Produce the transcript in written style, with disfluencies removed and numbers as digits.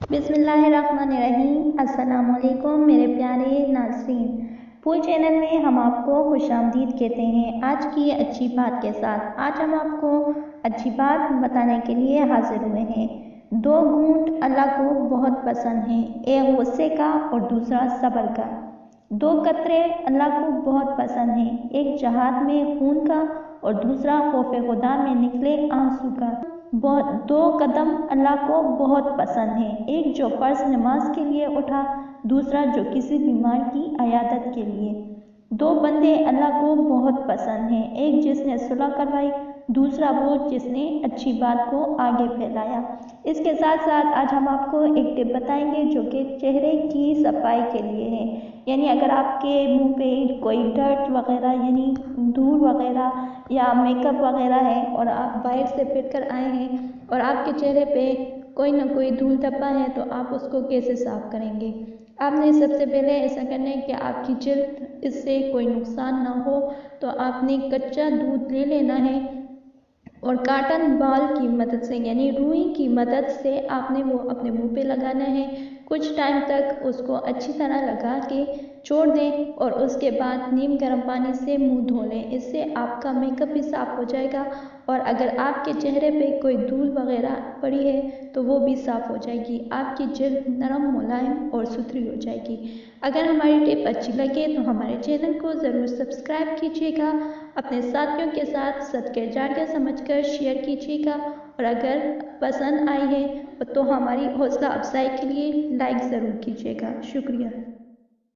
बिस्मिल्लाहिर्रहमानिर्रहीम। अस्सलामुअलैकुम मेरे प्यारे नाज़रीन। फूल चैनल में हम आपको खुशामदीद कहते हैं। आज की अच्छी बात के साथ आज हम आपको अच्छी बात बताने के लिए हाजिर हुए हैं। दो घूंट अल्लाह को बहुत पसंद हैं, एक गुस्से का और दूसरा सब्र का। दो कतरे अल्लाह को बहुत पसंद हैं, एक जहाद में खून का और दूसरा खौफ खुदा में निकले आंसू का। दो कदम अल्लाह को बहुत पसंद हैं, एक जो फर्ज नमाज के लिए उठा, दूसरा जो किसी बीमार की अयादत के लिए। दो बंदे अल्लाह को बहुत पसंद हैं, एक जिसने सुलह करवाई, दूसरा वो जिसने अच्छी बात को आगे फैलाया। इसके साथ साथ आज हम आपको एक टिप बताएंगे जो कि चेहरे की सफाई के लिए है। यानी अगर आपके मुंह पे कोई डर्ट वगैरह यानी धूल वगैरह या मेकअप वगैरह है और आप बाहर से फिर कर आए हैं और आपके चेहरे पे कोई ना कोई धूल धब्बा है, तो आप उसको कैसे साफ करेंगे। आपने सबसे पहले ऐसा करना है कि आपकी जल्द इससे कोई नुकसान ना हो, तो आपने कच्चा दूध ले लेना है और कॉटन बॉल की मदद से यानी रुई की मदद से आपने वो अपने मुंह पे लगाना है। कुछ टाइम तक उसको अच्छी तरह लगा के छोड़ दें और उसके बाद नीम गर्म पानी से मुंह धो लें। इससे आपका मेकअप भी साफ हो जाएगा और अगर आपके चेहरे पे कोई धूल वगैरह पड़ी है तो वो भी साफ हो जाएगी। आपकी जल्द नरम, मुलायम और सुथरी हो जाएगी। अगर हमारी टिप अच्छी लगे तो हमारे चैनल को ज़रूर सब्सक्राइब कीजिएगा, अपने साथियों के साथ सदके जारिया समझकर शेयर कीजिएगा और अगर पसंद आई है तो हमारी हौसला अफजाई के लिए लाइक ज़रूर कीजिएगा। शुक्रिया।